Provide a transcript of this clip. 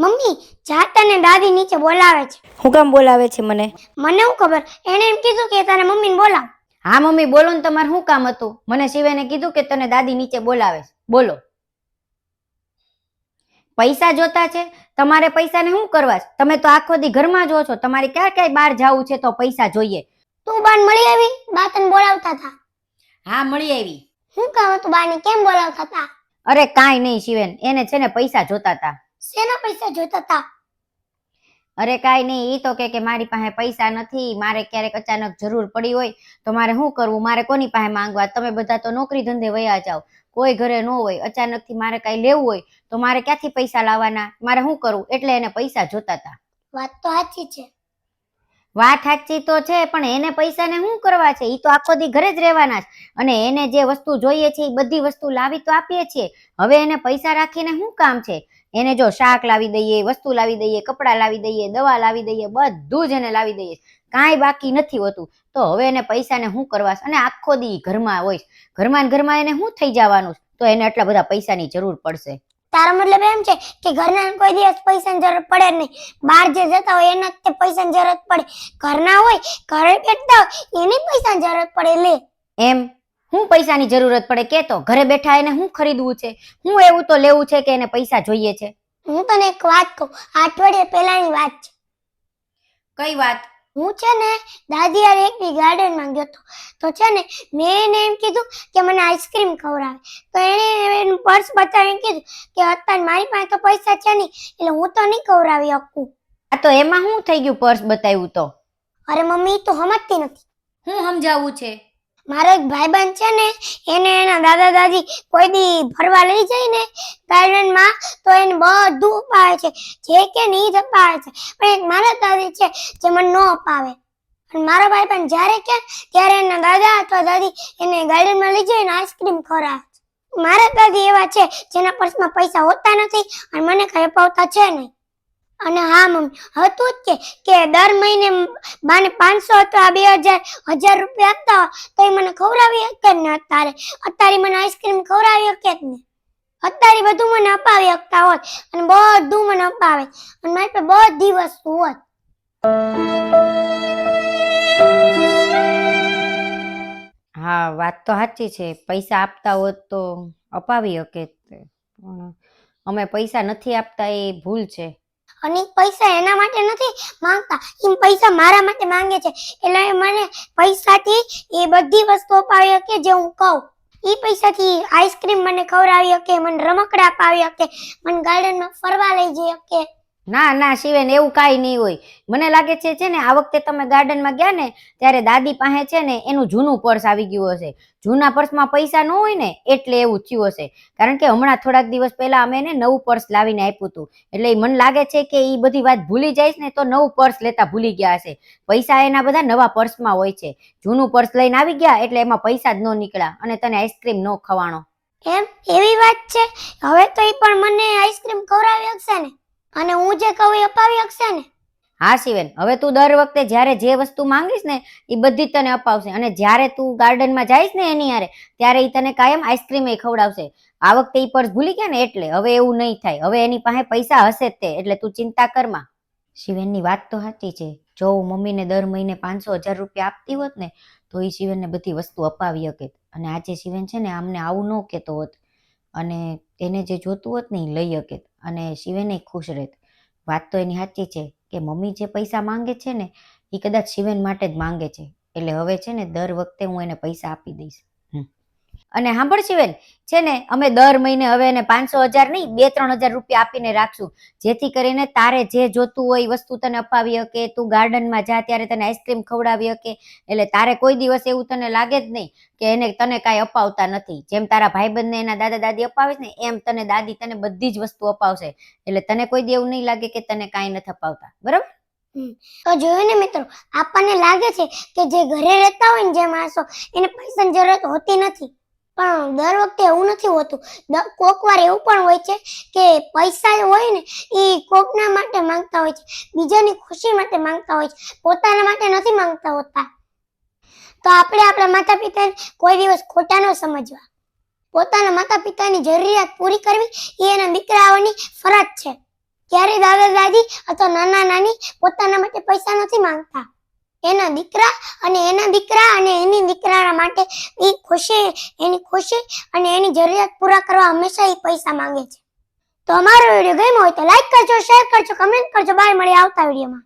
Mummy, જાત અને દાદી નીચે બોલાવે છે. હું કામ બોલાવે છે મને? મને શું ખબર, એને એમ કીધું કે તારે મમ્મીને બોલાવ. હા મમ્મી બોલો ને, તમારે શું કામ હતું? મને શિવેને કીધું કે તને દાદી નીચે બોલાવે છે, બોલો. પૈસા જોતા છે? તમારે પૈસાને શું કરવા છે? તમે તો આખો દી ઘરમાં જ છો, તમારે ક્યાં ક્યાંય બહાર જવું છે તો પૈસા જોઈએ. તું બાને મળી આવી? બા તને બોલાવતા હતા. હા મળી આવી. શું કામ હતું? બાને કેમ બોલાવતા હતા? અરે કાંઈ નહીં શિવેન, એને છે ને પૈસા જોતા હતા. શેના પૈસા જોતા હતા? અરે કાંઈ નહીં, ઈ તો કે મારી પાસે પૈસા નથી, મારે ક્યારેક અચાનક જરૂર પડી હોય તો મારે શું કરવું, મારે કોની પાસે માંગવા? તમે બધા તો નોકરી ધંધે વયા જાઓ, કોઈ ઘરે ન હોય, અચાનકથી મારે કાંઈ લેવું હોય તો મારે ક્યાંથી પૈસા લાવવાના, મારે શું કરવું? એટલે એને પૈસા જોતા હતા. વાત તો સાચી છે. વાત સાચી તો છે, પણ એને પૈસાને શું કરવા છે? ઈ તો આખો દી ઘરે જ રહેવાના છે, અને એને જે વસ્તુ જોઈએ છે એ બધી વસ્તુ લાવી તો આપીએ છીએ. હવે એને પૈસા રાખીને શું કામ છે? એને જો શાક લાવી દઈએ, વસ્તુ લાવી દઈએ, કપડાં લાવી દઈએ, દવા લાવી દઈએ, બધું જ એને લાવી દઈએ, કાંઈ બાકી નથી હોતું. તો હવે એને પૈસાને શું કરવા છે? અને આખો દી ઘરમાં હોય, ઘરમાં એને શું થઈ જવાનું છે? તો એને આટલા બધા પૈસાની જરૂર પડશે. તારો મતલબ એમ છે કે ઘરના કોઈ દિવસ પૈસાની જરૂર પડે જ નહીં, બહાર જે જતા હોય એને જ પૈસાની જરૂરત પડે, ઘરના હોય ઘરે બેઠતા હોય એની પૈસાની જરૂરત પડે. લે એમ હું પૈસાની જરૂરત પડે કે? તો ઘરે બેઠા એને શું ખરીદવું છે? હું એવું તો લેવું છે કે એને પૈસા જોઈએ છે? હું તને એક વાત કહું, અઠવાડિયા પહેલાની વાત છે. કઈ વાત? હું છે ને દાદી યાર એક દી ગાર્ડનમાં ગયો તો છે ને મેં એને એમ કીધું કે મને આઈસ્ક્રીમ ખવડાવે, તો એને એનું પર્સ બતાવીને કીધું કે અત્યારે મારી પાસે તો પૈસા છે નહીં, એટલે હું તો નહીં ખવડાવી શકું. આ તો એમાં શું થઈ ગયું પર્સ બતાવ્યું તો? અરે મમ્મી તો સમજતી નથી. હું સમજાવવું છે? મારો એક ભાઈબંધ છે ને, એને એના દાદા દાદી કોઈ દી ફરવા લઈ જાય ને ગાર્ડનમાં, તો એને બધું અપાવે છે, જે કે નહીં જ અપાવે છે. પણ એક મારા દાદી છે જે મને ન અપાવે, અને મારો ભાઈબંધ જ્યારે કે ત્યારે એના દાદા અથવા દાદી એને ગાર્ડનમાં લઈ જાય ને આઈસ્ક્રીમ ખવડાવે છે. મારા દાદી એવા છે જેના પર્સમાં પૈસા હોતા નથી અને મને કઈ અપાવતા છે નહીં. અને હા મમ્મી, હતું જ કે દર મહિને બાને 500 અથવા 2000 રૂપિયા આપતા તો એ મને ખવડાવી શકે ને. અત્યારે મને આઈસ્ક્રીમ ખવડાવી શકે જ ને. અત્યારે બધું મને અપાવી શકતા હોત અને બધું મને અપાવે અને મારી પાસે બધી વસ્તુ હોત. હા વાત તો સાચી છે, પૈસા આપતા હોત તો અપાવી શકે, પણ અમે પૈસા નથી આપતા એ ભૂલ છે. અને પૈસા એના માટે નથી માંગતા, એ પૈસા મારા માટે માંગે છે, એટલે મને પૈસાથી એ બધી વસ્તુ અપાવી શકે જે હું કહું. એ પૈસાથી આઈસ્ક્રીમ મને ખવડાવી શકે, મને રમકડા અપાવી શકે, મને ગાર્ડનમાં ફરવા લઈ જઈ શકે. ના ના શિવેન, એવું કાંઈ નહીં હોય. મને લાગે છે ને આ વખતે તમે ગાર્ડનમાં ગયા ને ત્યારે દાદી પાસે છે ને એનું જૂનું પર્સ આવી ગયું હશે. જૂના પર્સમાં પૈસા ન હોય ને એટલે એવું થયું હશે, કારણ કે હમણાં થોડાક દિવસ પહેલા અમે એને નવું પર્સ લાવીને આપ્યું હતું, એટલે મને લાગે છે કે એ બધી વાત ભૂલી જાય ને તો નવું પર્સ લેતા ભૂલી ગયા હશે. પૈસા એના બધા નવા પર્સમાં હોય છે, જૂનું પર્સ લઈને આવી ગયા એટલે એમાં પૈસા જ ન નીકળ્યા અને તને આઈસ્ક્રીમ ન ખવાણો. એમ એવી વાત છે? હવે તો એ પણ મને આઈસ્ક્રીમ ખવડાવી શકશે ને, અને હું જે કહું એ અપાવી શકશે ને? હા શિવેન, હવે તું દર વખતે જ્યારે જે વસ્તુ માંગીશ ને એ બધી જ તને અપાવશે, અને જ્યારે તું ગાર્ડનમાં જઈશ ને એની હારે ત્યારે એ તને કાયમ આઈસ્ક્રીમ એ ખવડાવશે. આ વખતે એ પર્સ ભૂલી ગયા ને એટલે હવે એવું નહીં થાય, હવે એની પાસે પૈસા હશે જ તે, એટલે તું ચિંતા કરમાં. શિવેનની વાત તો સાચી છે, જો હું મમ્મીને દર મહિને 500-1000 રૂપિયા આપતી હોત ને તો એ શિવેનને બધી વસ્તુ અપાવી શકે, અને આજે શિવેન છે ને અમને આવું ન કહેતો હોત અને એને જે જોતું હોત ને એ લઈ શકે, અને શિવેન ખુશ રહેત. વાત તો એની સાચી છે કે મમ્મી જે પૈસા માંગે છે ને એ કદાચ શિવેન માટે જ માંગે છે, એટલે હવે છે ને દર વખતે હું એને પૈસા આપી દઈશ. અને સાંભળ શિવેન, છે ને અમે દર મહિને હવે એને 500-1000 નહીં 2-3000 રૂપિયા આપીને રાખશું, જેથી કરીને તારે જે જોતું હોય એ વસ્તુ તને અપાવી શકે, તું ગાર્ડનમાં જા ત્યારે તને આઈસ્ક્રીમ ખવડાવી શકે, એટલે તારે કોઈ દિવસ એવું તને લાગે જ નહીં કે એને તને કાંઈ અપાવતા નથી. જેમ તારા ભાઈબંધને એના દાદા દાદી અપાવે ને એમ તને દાદી તને બધી જ વસ્તુ અપાવશે, એટલે તને કોઈ દી એવું નહીં લાગે કે તને કાંઈ નથી અપાવતા, બરાબર? તો જોયું ને મિત્રો, આપણને લાગે છે કે જે ઘરે રહેતા હોય ને જે માણસો એને પૈસાની જરૂરત હોતી નથી, પણ દર વખતે એવું નથી હોતું. કોક વાર એવું પણ હોય છે કે પૈસા હોય ને એ કોકના માટે માંગતા હોય છે, બીજાની ખુશી માટે માંગતા હોય છે, પોતાના માટે નથી માંગતા હોતા. તો આપણે આપણા માતા પિતાને કોઈ દિવસ ખોટા ન સમજવા. પોતાના માતા પિતાની જરૂરિયાત પૂરી કરવી એ એના દીકરાઓની ફરજ છે. ક્યારે દાદા દાદી અથવા નાના નાની પોતાના માટે પૈસા નથી માંગતા. એના દીકરા અને એની દીકરાના માટે એની ખુશી અને એની જરૂરિયાત પૂરા કરવા હંમેશા એ પૈસા માંગે છે. તો અમારો વિડીયો ગમ્યો હોય તો લાઈક કરજો, શેર કરજો, કમેન્ટ કરજો. બાય, મળીએ આવતા વિડીયોમાં.